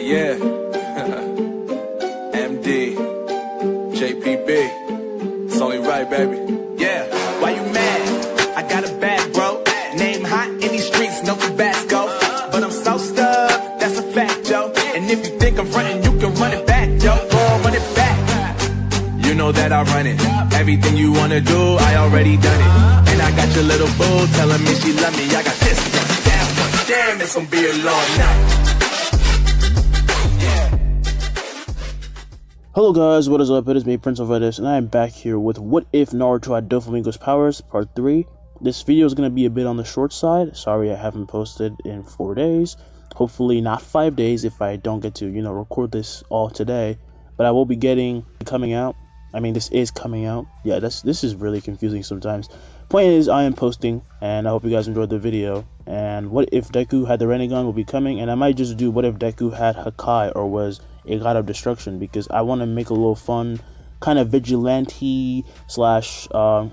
Yeah. MD. JPB. It's only right, baby. Yeah. Why you mad? I got a bad bro. Name hot in these streets, no Tabasco. But I'm so stuck, that's a fact, yo. And if you think I'm frontin', you can run it back, yo. Go on, run it back. You know that I run it. Everything you wanna do, I already done it. And I got your little boo telling me she love me. I got this. Damn, it's gonna be a long night. Hello guys, what is up? It is me, Prince of Edis, and I am back here with What If Naruto Had Doflamingo's Powers, Part 3. This video is going to be a bit on the short side. Sorry I haven't posted in 4 days. Hopefully not 5 days if I don't get to, record this all today. But I will be coming out. I mean, this is coming out. Yeah, this is really confusing sometimes. Point is, I am posting, and I hope you guys enjoyed the video. And What If Deku Had the Rinnegan will be coming, and I might just do What If Deku Had Hakai or was a god of destruction, because I want to make a little fun kind of vigilante slash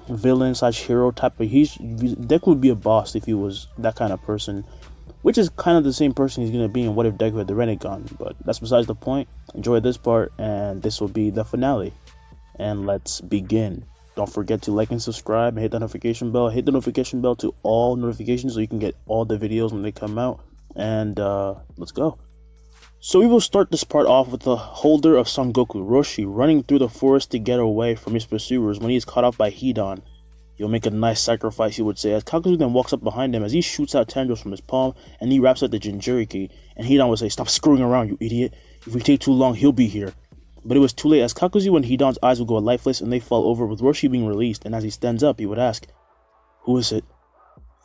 villain slash hero type of. Deku would be a boss if he was that kind of person, which is kind of the same person he's going to be in What If Deku Had the Rinnegan, but that's besides the point. Enjoy this part, and this will be the finale, and let's begin. Don't forget to like and subscribe and hit the notification bell. Hit the notification bell to all notifications so you can get all the videos when they come out, and let's go. So we will start this part off with the holder of Son Goku, Roshi, running through the forest to get away from his pursuers when he is caught up by Hidan. You'll make a nice sacrifice, he would say, as Kakuzu then walks up behind him as he shoots out tendrils from his palm and he wraps up the Jinchuriki, and Hidan would say, "Stop screwing around, you idiot. If we take too long, he'll be here." But it was too late, as Kakuzu and Hidan's eyes would go lifeless and they fall over with Roshi being released, and as he stands up, he would ask, "Who is it?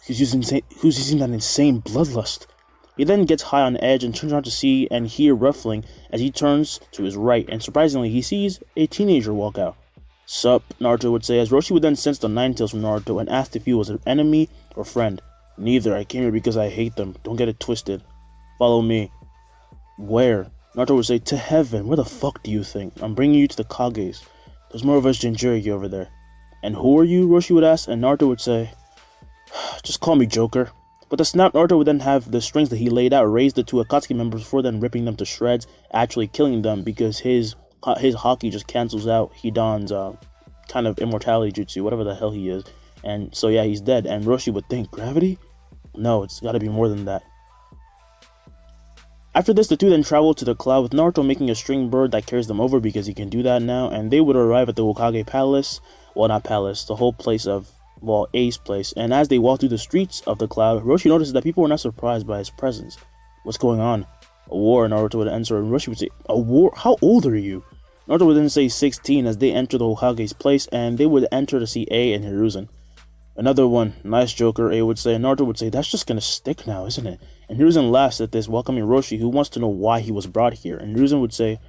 Who's using that insane bloodlust?" He then gets high on edge and turns around to see and hear ruffling as he turns to his right, and surprisingly he sees a teenager walk out. "Sup," Naruto would say, as Roshi would then sense the Ninetales from Naruto and asked if he was an enemy or friend. "Neither, I came here because I hate them, don't get it twisted. Follow me." "Where?" Naruto would say, "To heaven. Where the fuck do you think? I'm bringing you to the Kages. There's more of us Jinchuriki over there." "And who are you?" Roshi would ask, and Naruto would say, "Just call me Joker." But the snap, Naruto would then have the strings that he laid out raise the two Akatsuki members before then ripping them to shreds, actually killing them because his haki just cancels out Hidan's kind of immortality jutsu, whatever the hell he is. And so yeah, he's dead. And Roshi would think, gravity? No, it's gotta be more than that. After this, the two then travel to the cloud with Naruto making a string bird that carries them over because he can do that now, and they would arrive at the Hokage Palace. Well, not palace, the whole place of, well, A's place, and as they walk through the streets of the cloud, Roshi notices that people were not surprised by his presence. "What's going on?" "A war," Naruto would answer, and Roshi would say, "A war? How old are you?" Naruto would then say 16 as they enter the Hokage's place, and they would enter to see A and Hiruzen. "Another one. Nice, Joker," A would say, and Naruto would say, "That's just gonna stick now, isn't it?" And Hiruzen laughs at this, welcoming Roshi, who wants to know why he was brought here, and Hiruzen would say,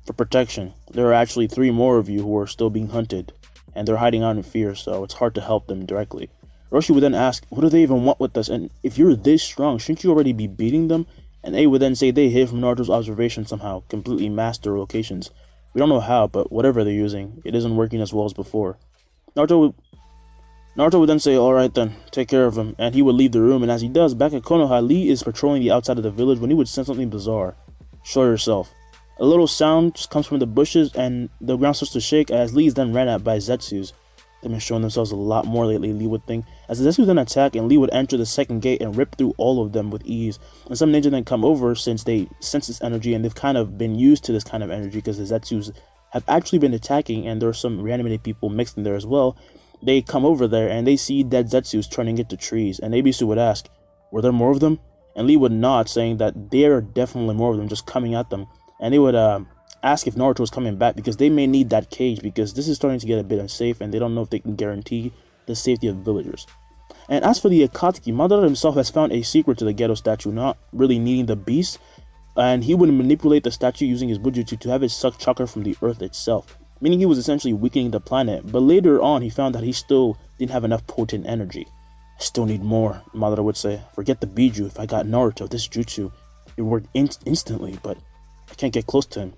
"For protection. There are actually 3 more of you who are still being hunted, and they're hiding out in fear, so it's hard to help them directly." Roshi would then ask, "What do they even want with us? And if you're this strong, shouldn't you already be beating them?" And A would then say they hid from Naruto's observation somehow, completely masked their locations. "We don't know how, but whatever they're using, it isn't working as well as before." Naruto would then say, "Alright then, take care of him," and he would leave the room, and as he does, back at Konoha, Lee is patrolling the outside of the village when he would sense something bizarre. "Show yourself." A little sound just comes from the bushes, and the ground starts to shake as Lee is then ran at by Zetsus. They've been showing themselves a lot more lately, Lee would think, as the Zetsus then attack, and Lee would enter the second gate and rip through all of them with ease. And some ninja then come over since they sense this energy, and they've kind of been used to this kind of energy because the Zetsus have actually been attacking, and there are some reanimated people mixed in there as well. They come over there, and they see dead Zetsus turning into trees, and Ebisu would ask, "Were there more of them?" And Lee would nod, saying that there are definitely more of them just coming at them. And they would ask if Naruto was coming back because they may need that cage because this is starting to get a bit unsafe and they don't know if they can guarantee the safety of the villagers. And as for the Akatsuki, Madara himself has found a secret to the ghetto statue, not really needing the beast, and he would manipulate the statue using his Bujutsu to have it suck chakra from the earth itself, meaning he was essentially weakening the planet. But later on, he found that he still didn't have enough potent energy. "I still need more," Madara would say. "Forget the Biju. If I got Naruto, this jutsu, it worked instantly, but I can't get close to him."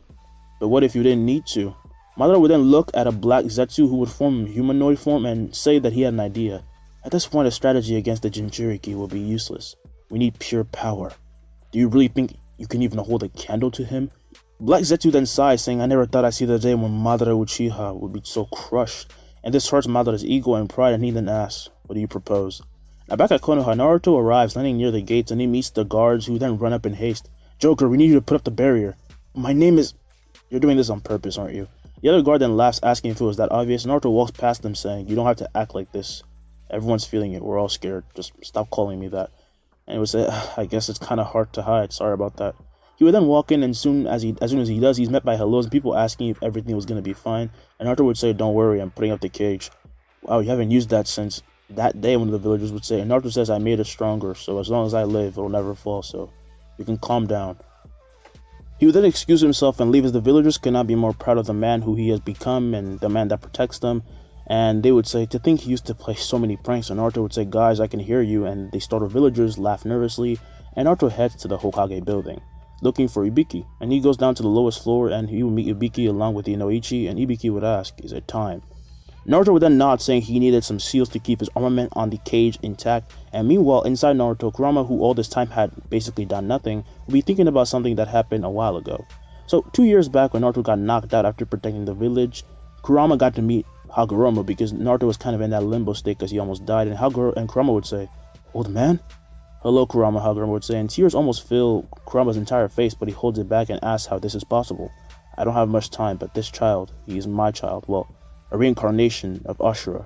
"But what if you didn't need to?" Madara would then look at a black Zetsu who would form in humanoid form and say that he had an idea. "At this point, a strategy against the Jinchuriki will be useless. We need pure power. Do you really think You can even hold a candle to him? Black Zetsu then sighs, saying, I never thought I'd see the day when Madara Uchiha would be so crushed. And this hurts Madara's ego and pride, and he then asks, what do you propose? Now back at Konoha, Naruto arrives, landing near the gates, and he meets the guards, who then run up in haste. Joker, we need you to put up the barrier. My name is... You're doing this on purpose, aren't you? The other guard then laughs, asking if it was that obvious. Naruto walks past them, saying, you don't have to act like this. Everyone's feeling it. We're all scared. Just stop calling me that. And he would say, I guess it's kind of hard to hide. Sorry about that. He would then walk in, and as soon as he does, he's met by hellos and people asking if everything was going to be fine. And Naruto would say, don't worry, I'm putting up the cage. Wow, you haven't used that since that day, one of the villagers would say. And Naruto says, I made it stronger, so as long as I live, it'll never fall, so you can calm down. He would then excuse himself and leave, as the villagers could not be more proud of the man who he has become and the man that protects them. And they would say, to think he used to play so many pranks. And Naruto would say, guys, I can hear you. And the startled villagers laugh nervously. And Naruto heads to the Hokage building, looking for Ibiki. And he goes down to the lowest floor, and he would meet Ibiki along with the Inoichi. And Ibiki would ask, is it time? Naruto would then nod, saying he needed some seals to keep his armament on the cage intact. And meanwhile, inside Naruto, Kurama, who all this time had basically done nothing, would be thinking about something that happened a while ago. So 2 years back, when Naruto got knocked out after protecting the village, Kurama got to meet Hagoromo, because Naruto was kind of in that limbo state because he almost died. And Kurama would say, old man? Hello, Kurama, Hagoromo would say, and tears almost fill Kurama's entire face, but he holds it back and asks how this is possible. I don't have much time, but this child, he is my child. Well, a reincarnation of Ashura.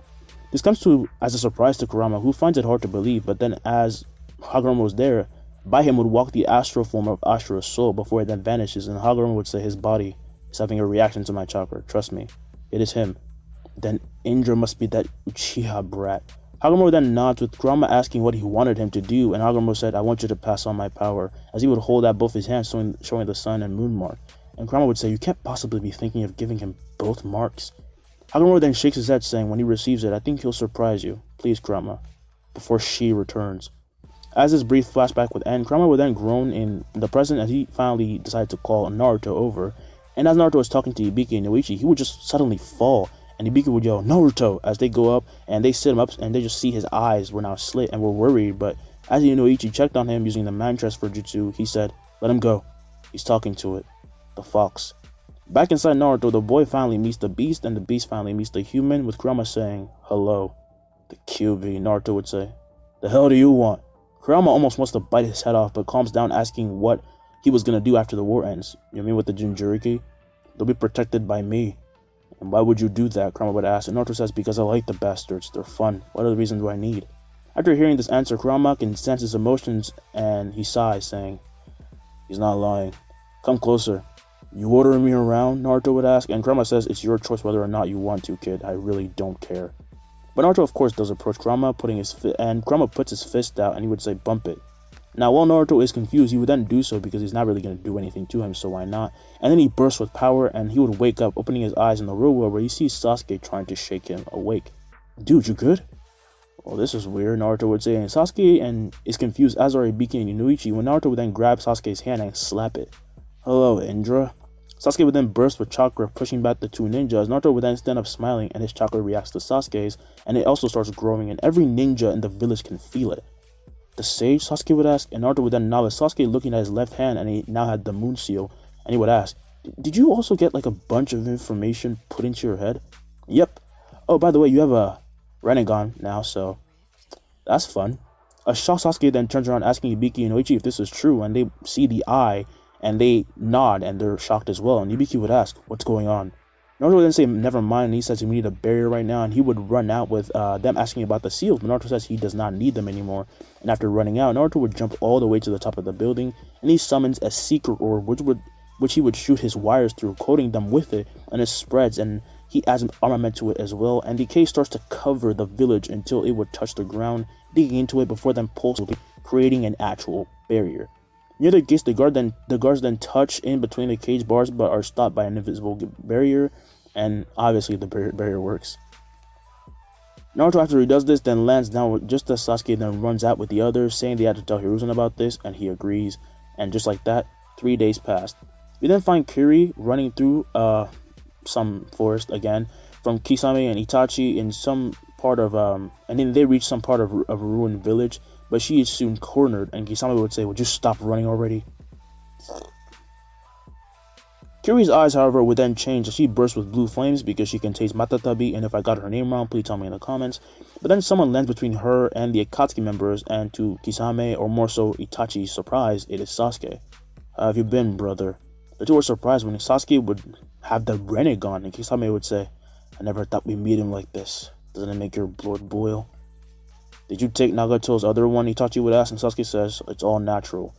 This comes as a surprise to Kurama, who finds it hard to believe, but then as Hagoromo was there, by him would walk the astral form of Ashura's soul before it then vanishes, and Hagoromo would say his body is having a reaction to my chakra. Trust me, it is him. Then Indra must be that Uchiha brat. Hagoromo then nods, with Kurama asking what he wanted him to do, and Hagoromo said, I want you to pass on my power, as he would hold out both his hands, showing the sun and moon mark. And Kurama would say, you can't possibly be thinking of giving him both marks. Hagoromo then shakes his head, saying, when he receives it, I think he'll surprise you. Please, Kurama, before she returns. As this brief flashback would end, Kurama would then groan in the present as he finally decided to call Naruto over. And as Naruto was talking to Ibiki and Inoichi, he would just suddenly fall. And Ibiki would yell, Naruto, as they go up, and they sit him up, and they just see his eyes were now slit and were worried. But as Inoichi checked on him using the man transfer jutsu, he said, let him go. He's talking to it. The fox. Back inside Naruto, the boy finally meets the beast, and the beast finally meets the human, with Kurama saying, hello. The QB, Naruto would say. The hell do you want? Kurama almost wants to bite his head off, but calms down, asking what he was going to do after the war ends. You mean with the Jinchuriki? They'll be protected by me. And why would you do that? Kurama would ask, and Naruto says, because I like the bastards. They're fun. What other reason do I need? After hearing this answer, Kurama can sense his emotions, and he sighs, saying, he's not lying. Come closer. You ordering me around? Naruto would ask, and Kurama says, it's your choice whether or not you want to, kid. I really don't care. But Naruto, of course, does approach Kurama, and Kurama puts his fist out, and he would say, bump it. Now, while Naruto is confused, he would then do so because he's not really going to do anything to him, so why not? And then he bursts with power, and he would wake up, opening his eyes in the real world, where he sees Sasuke trying to shake him awake. Dude, you good? Well, this is weird, Naruto would say, and Sasuke is confused, as are Ibiki and Inoichi, when Naruto would then grab Sasuke's hand and slap it. Hello, Indra. Sasuke would then burst with chakra, pushing back the two ninjas. Naruto would then stand up smiling, and his chakra reacts to Sasuke's, and it also starts growing, and every ninja in the village can feel it. The sage? Sasuke would ask, and Naruto would then nod, with Sasuke looking at his left hand, and he now had the moon seal, and he would ask, did you also get like a bunch of information put into your head? Yep. Oh, by the way, you have a Rinnegan now, so that's fun. A shocked Sasuke then turns around, asking Ibiki and Inoichi if this is true, and they see the eye, and they nod, and they're shocked as well. And Ibiki would ask, what's going on? Naruto would then say, never mind, and he says we need a barrier right now, and he would run out with them asking about the seals, but Naruto says he does not need them anymore. And after running out, Naruto would jump all the way to the top of the building, and he summons a secret orb, which he would shoot his wires through, coating them with it, and it spreads, and he adds an armament to it as well, and the cave starts to cover the village until it would touch the ground, digging into it before then pulsing, creating an actual barrier. Near the gates, the guards then touch in between the cage bars, but are stopped by an invisible barrier, and obviously the barrier works. Naruto, after he does this, then lands down just as Sasuke then runs out with the others, saying they had to tell Hiruzen about this, and he agrees. And just like that, 3 days passed. We then find Kiri running through some forest again, from Kisame and Itachi in some part of and then they reach some part of a ruined village, but she is soon cornered, and Kisame would say, would you stop running already? Kiri's eyes, however, would then change as she bursts with blue flames because she can taste Matatabi, and if I got her name wrong, please tell me in the comments. But then someone lands between her and the Akatsuki members, and to Kisame, or more so Itachi's surprise, it is Sasuke. How have you been, brother? The two were surprised when Sasuke would have the Rinnegan, and Kisame would say, I never thought we'd meet him like this. Doesn't it make your blood boil? Did you take Nagato's other one? Itachi would ask, and Sasuke says, it's all natural.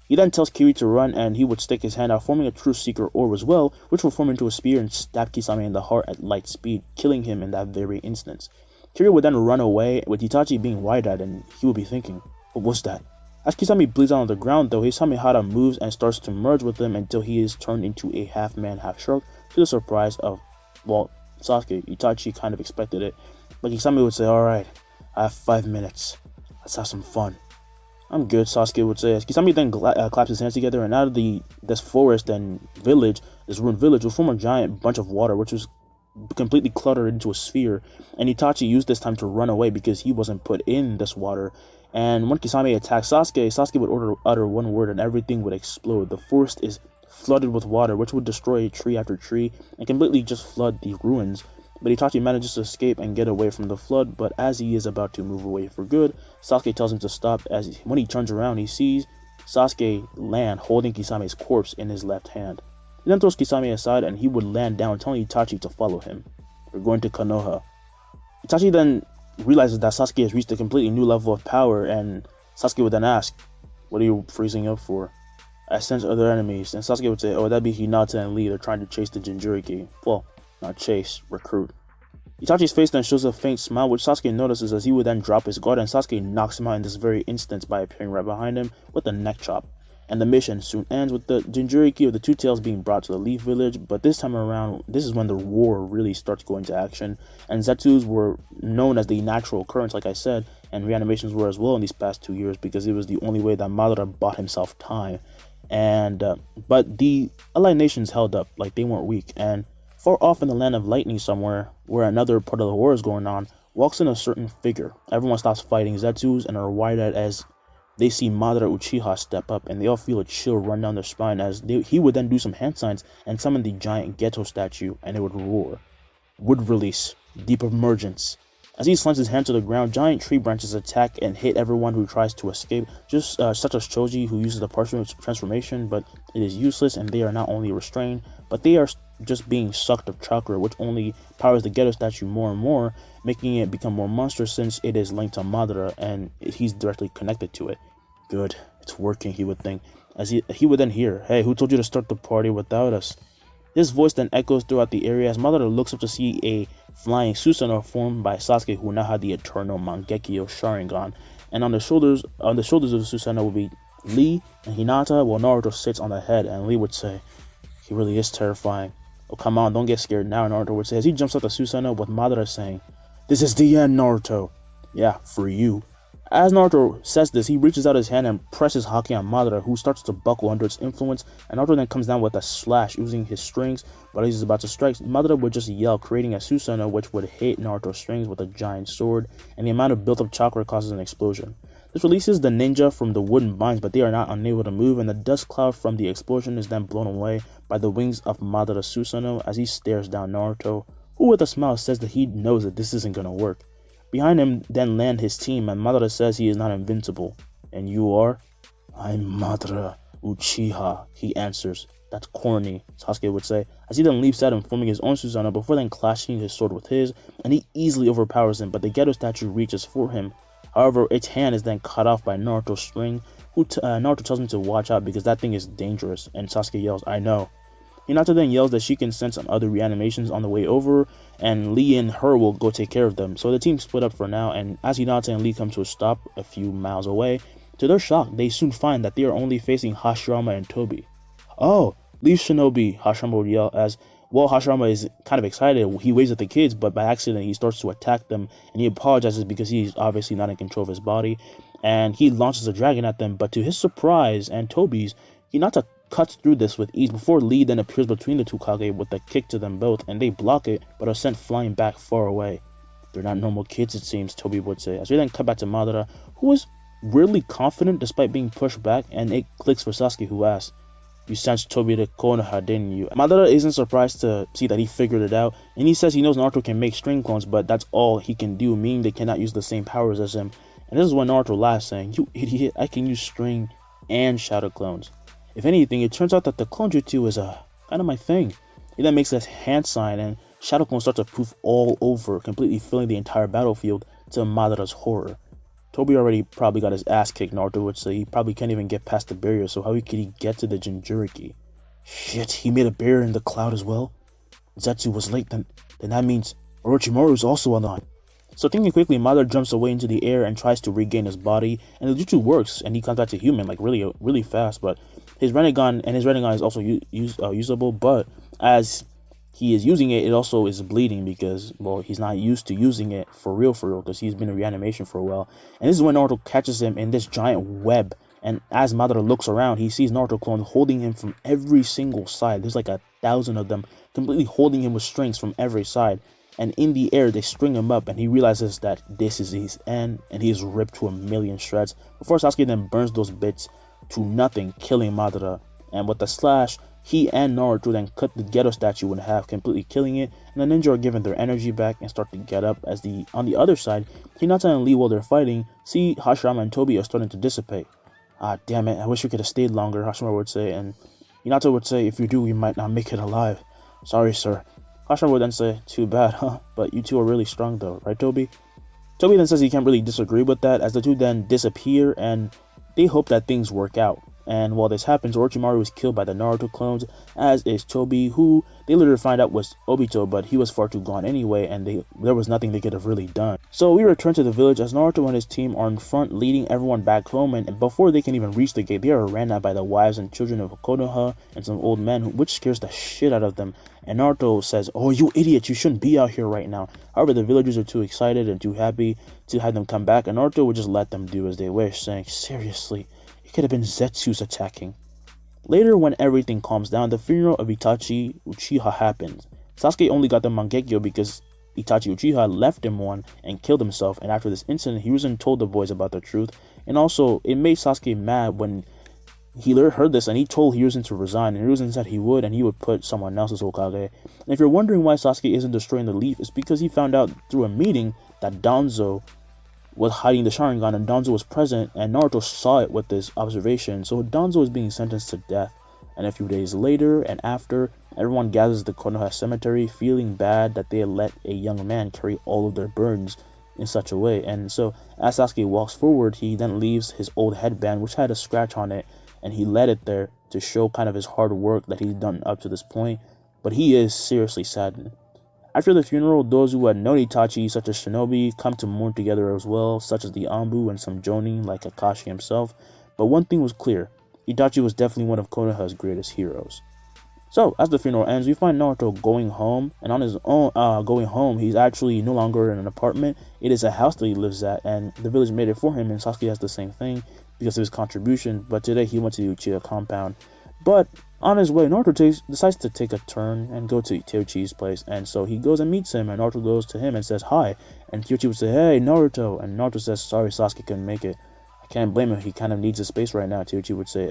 He then tells Kiri to run, and he would stick his hand out, forming a Truth Seeker orb as well, which will form into a spear and stab Kisame in the heart at light speed, killing him in that very instance. Kiri would then run away, with Itachi being wide-eyed, and he would be thinking, what was that? As Kisame bleeds out on the ground, though, his Samehada moves and starts to merge with him until he is turned into a half-man, half-shark, to the surprise of, well, Sasuke. Itachi kind of expected it, but Kisame would say, alright, I have 5 minutes. Let's have some fun. I'm good, Sasuke would say, as Kisame then claps his hands together, and out of this forest and village, this ruined village, will form a giant bunch of water, which was completely cluttered into a sphere, and Itachi used this time to run away because he wasn't put in this water. And when Kisame attacked Sasuke, Sasuke would utter one word and everything would explode. The forest is flooded with water, which would destroy tree after tree and completely just flood the ruins. But Itachi manages to escape and get away from the flood, but as he is about to move away for good, Sasuke tells him to stop, as when he turns around, he sees Sasuke land holding Kisame's corpse in his left hand. He then throws Kisame aside, and he would land down, telling Itachi to follow him. We're going to Konoha. Itachi then realizes that Sasuke has reached a completely new level of power, and Sasuke would then ask, what are you freezing up for? I sense other enemies, and Sasuke would say, oh, that'd be Hinata and Lee, they're trying to chase the Jinchuriki. Well, not chase, recruit. Itachi's face then shows a faint smile, which Sasuke notices as he would then drop his guard, and Sasuke knocks him out in this very instance by appearing right behind him with a neck chop. And the mission soon ends with the Jinchuriki of the Two Tails being brought to the Leaf Village, but this time around, this is when the war really starts going into action, and Zetsus were known as the natural occurrence, like I said, and reanimations were as well in these past 2 years, because it was the only way that Madara bought himself time. And but the allied nations held up, like they weren't weak, and far off in the land of lightning somewhere, where another part of the war is going on, walks in a certain figure. Everyone stops fighting Zetsus and are wide-eyed as they see Madara Uchiha step up, and they all feel a chill run down their spine as he would then do some hand signs and summon the giant Geto statue, and it would roar. Wood release, deep emergence. As he slams his hand to the ground, giant tree branches attack and hit everyone who tries to escape, just such as Choji, who uses the partial transformation, but it is useless, and they are not only restrained, but they are just being sucked of chakra, which only powers the Geto statue more and more, making it become more monstrous since it is linked to Madara and he's directly connected to it. Good, it's working, he would think, as he would then hear, hey, who told you to start the party without us? His voice then echoes throughout the area as Madara looks up to see a flying Susanoo formed by Sasuke, who now had the eternal Mangekyo Sharingan, and on the shoulders of the Susanoo would be Lee and Hinata, while Naruto sits on the head, and Lee would say, he really is terrifying. Oh, come on, don't get scared now, Naruto would say as he jumps out the Susanoo, with Madara saying, this is the end, Naruto. Yeah, for you. As Naruto says this, he reaches out his hand and presses Haki on Madara, who starts to buckle under its influence, and Naruto then comes down with a slash using his strings, but as he's about to strike, Madara would just yell, creating a Susanoo which would hit Naruto's strings with a giant sword, and the amount of built-up chakra causes an explosion. This releases the ninja from the wooden binds, but they are not unable to move, and the dust cloud from the explosion is then blown away by the wings of Madara Susanoo as he stares down Naruto, who with a smile says that he knows that this isn't gonna work. Behind him then land his team, and Madara says he is not invincible. And you are? I'm Madara Uchiha, he answers. That's corny, Sasuke would say, as he then leaps at him, forming his own Susanoo before then clashing his sword with his, and he easily overpowers him, but the Geto statue reaches for him. However, its hand is then cut off by Naruto's string, who Naruto tells him to watch out because that thing is dangerous, and Sasuke yells, I know. Hinata then yells that she can sense some other reanimations on the way over, and Lee and her will go take care of them. So the team split up for now, and as Hinata and Lee come to a stop a few miles away, to their shock, they soon find that they are only facing Hashirama and Tobi. Oh, leave Shinobi, Hashirama would yell as, well, Hashirama is kind of excited. He waves at the kids, but by accident he starts to attack them, and he apologizes because he's obviously not in control of his body, and he launches a dragon at them, but to his surprise and Tobi's, Hinata cuts through this with ease before Lee then appears between the two Kage with a kick to them both, and they block it but are sent flying back far away. They're not normal kids, it seems, Tobi would say, as we then cut back to Madara, who is weirdly confident despite being pushed back, and it clicks for Sasuke, who asks, You sent Toby to Konoha, didn't you? Madara isn't surprised to see that he figured it out, and he says he knows Naruto can make string clones, but that's all he can do, meaning they cannot use the same powers as him. And this is when Naruto laughs, saying, "You idiot, I can use string and shadow clones." If anything, it turns out that the clone jutsu is kind of my thing. He then makes a hand sign, and shadow clones start to poof all over, completely filling the entire battlefield, to Madara's horror. Toby already probably got his ass kicked, Naruto would say. He probably can't even get past the barrier, so how could he get to the Jinchuriki? Shit, he made a barrier in the cloud as well? Zetsu was late, then that means Orochimaru is also on the line. So thinking quickly, Madara jumps away into the air and tries to regain his body, and the jutsu works, and he comes back to human, like really fast, but his Rinnegan is also usable, but as he is using it, it also is bleeding because, well, he's not used to using it for real, because he's been in reanimation for a while. And this is when Naruto catches him in this giant web. And as Madara looks around, he sees Naruto clones holding him from every single side. There's like 1,000 of them completely holding him with strings from every side. And in the air, they string him up, and he realizes that this is his end, and he is ripped to a million shreds. Before Sasuke then burns those bits to nothing, killing Madara. And with the slash, he and Naruto then cut the Geto statue in half, completely killing it, and the ninja are given their energy back and start to get up as on the other side, Hinata and Lee, while they're fighting, see Hashirama and Toby are starting to dissipate. Ah, damn it, I wish we could have stayed longer, Hashirama would say, and Hinata would say, if you do, we might not make it alive. Sorry, sir. Hashirama would then say, too bad, huh? But you two are really strong though, right, Toby? Toby then says he can't really disagree with that, as the two then disappear, and they hope that things work out. And while this happens, Orochimaru is killed by the Naruto clones, as is Toby, who they later find out was Obito, but he was far too gone anyway, and there was nothing they could have really done. So we return to the village as Naruto and his team are in front, leading everyone back home, and before they can even reach the gate, they are ran at by the wives and children of Konoha and some old men, which scares the shit out of them. And Naruto says, "Oh, you idiot, you shouldn't be out here right now." However, the villagers are too excited and too happy to have them come back, and Naruto would just let them do as they wish, saying, seriously, it could have been Zetsu's attacking. Later, when everything calms down, the funeral of Itachi Uchiha happens. Sasuke only got the Mangekyo because Itachi Uchiha left him one and killed himself, and after this incident, Hiruzen told the boys about the truth, and also, it made Sasuke mad when he heard this, and he told Hiruzen to resign, and Hiruzen said he would, and he would put someone else as Hokage. And if you're wondering why Sasuke isn't destroying the leaf, it's because he found out through a meeting that Danzo was hiding the Sharingan, and Danzo was present, and Naruto saw it with this observation, so Danzo is being sentenced to death. And a few days later, and after, everyone gathers at the Konoha cemetery, feeling bad that they had let a young man carry all of their burdens in such a way. And so, as Sasuke walks forward, he then leaves his old headband, which had a scratch on it, and he let it there to show kind of his hard work that he's done up to this point, but he is seriously saddened. After the funeral, those who had known Itachi, such as Shinobi, come to mourn together as well, such as the Anbu and some Jonin, like Kakashi himself. But one thing was clear, Itachi was definitely one of Konoha's greatest heroes. So, as the funeral ends, we find Naruto going home, and on his own, going home, he's actually no longer in an apartment. It is a house that he lives at, and the village made it for him, and Sasuke has the same thing because of his contribution, but today he went to the Uchiha compound. But on his way, Naruto decides to take a turn and go to Itachi's place, and so he goes and meets him, and Naruto goes to him and says hi, and Itachi would say, hey, Naruto, and Naruto says, sorry, Sasuke couldn't make it. I can't blame him, he kind of needs his space right now, Itachi would say.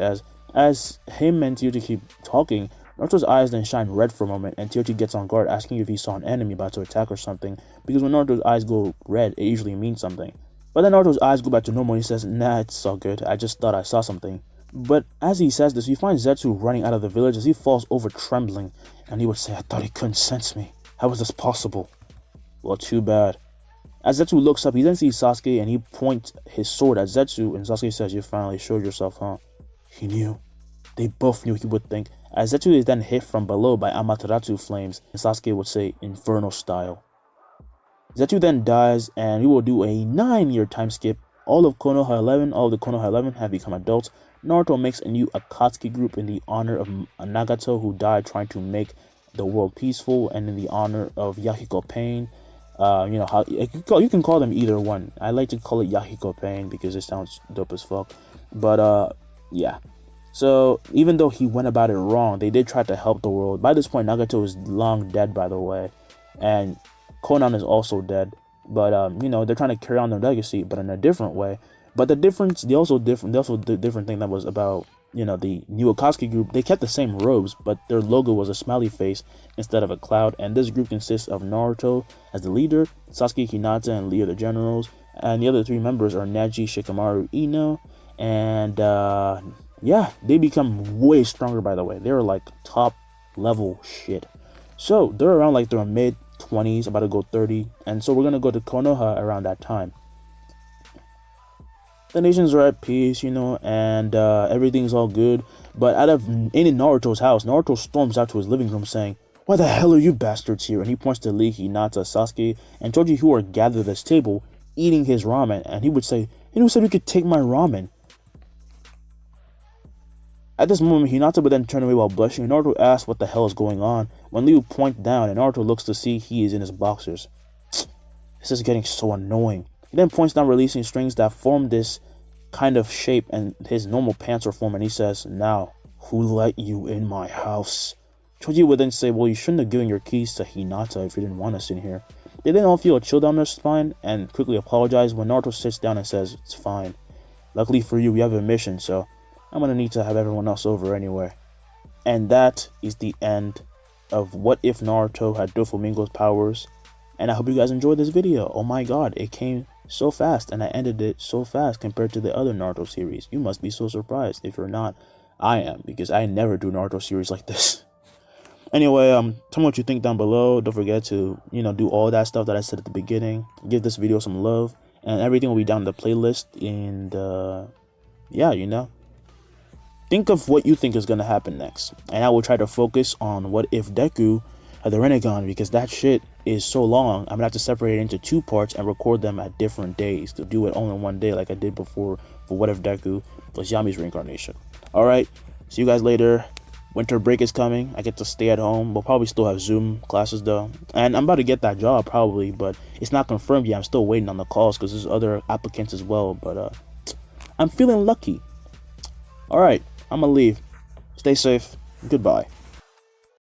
As him and Itachi keep talking, Naruto's eyes then shine red for a moment, and Itachi gets on guard, asking if he saw an enemy about to attack or something, because when Naruto's eyes go red, it usually means something. But then Naruto's eyes go back to normal, and he says, nah, it's all good, I just thought I saw something. But as he says this, we find Zetsu running out of the village as he falls over trembling, and he would say, I thought he couldn't sense me. How was this possible? Well, too bad. As Zetsu looks up, he then sees Sasuke, and he points his sword at Zetsu, and Sasuke says, you finally showed yourself, huh? He knew. They both knew, he would think, as Zetsu is then hit from below by Amaterasu flames, and Sasuke would say, Inferno style. Zetsu then dies, and we will do a 9-year time skip. All of the Konoha 11 have become adults. Naruto makes a new Akatsuki group in the honor of Nagato, who died trying to make the world peaceful, and in the honor of Yahiko Pain. You know how you can call them either one. I like to call it Yahiko Pain because it sounds dope as fuck. But yeah. So even though he went about it wrong, they did try to help the world. By this point, Nagato is long dead, by the way, and Konan is also dead. But you know, they're trying to carry on their legacy, but in a different way. But the difference, the different thing that was about the new Akatsuki group, they kept the same robes, but their logo was a smiley face instead of a cloud. And this group consists of Naruto as the leader, Sasuke, Hinata, and Lee are the generals. And the other 3 members are Neji, Shikamaru, Ino. And yeah, they become way stronger, by the way. They're like top level shit. So they're around like their mid 20s, about to go 30. And so we're gonna go to Konoha around that time. The nations are at peace, and everything's all good. But in Naruto's house, Naruto storms out to his living room saying, "Why the hell are you bastards here?" And he points to Lee, Hinata, Sasuke, and Choji, who are gathered at this table eating his ramen. And he would say, "Who said you could take my ramen?" At this moment, Hinata would then turn away while blushing, and Naruto asks what the hell is going on, when Lee would point down, and Naruto looks to see he is in his boxers. This is getting so annoying. He then points down, releasing strings that form this kind of shape, and his normal pants are formed, and he says, "Now, who let you in my house?" Choji would then say, "Well, you shouldn't have given your keys to Hinata if you didn't want us in here." They then all feel a chill down their spine and quickly apologize when Naruto sits down and says, "It's fine. Luckily for you, we have a mission, so I'm gonna need to have everyone else over anyway." And that is the end of What If Naruto Had Doflamingo's powers. And I hope you guys enjoyed this video. Oh my god, it came so fast, and I ended it so fast compared to the other Naruto series. You must be so surprised. If you're not, I am, because I never do Naruto series like this. Anyway, tell me what you think down below. Don't forget to, do all that stuff that I said at the beginning. Give this video some love, and everything will be down in the playlist. And yeah, think of what you think is gonna happen next, and I will try to focus on what if Deku had the Rinnegan, because that shit is so long. I'm gonna have to separate it into 2 parts and record them at different days to do it only in one day, like I did before for What If Deku plus Yami's reincarnation. All right, see you guys later. Winter break is coming. I get to stay at home. We'll probably still have Zoom classes though, and I'm about to get that job probably, but it's not confirmed yet. I'm still waiting on the calls because there's other applicants as well, but I'm feeling lucky. All right, I'm gonna leave. Stay safe. Goodbye.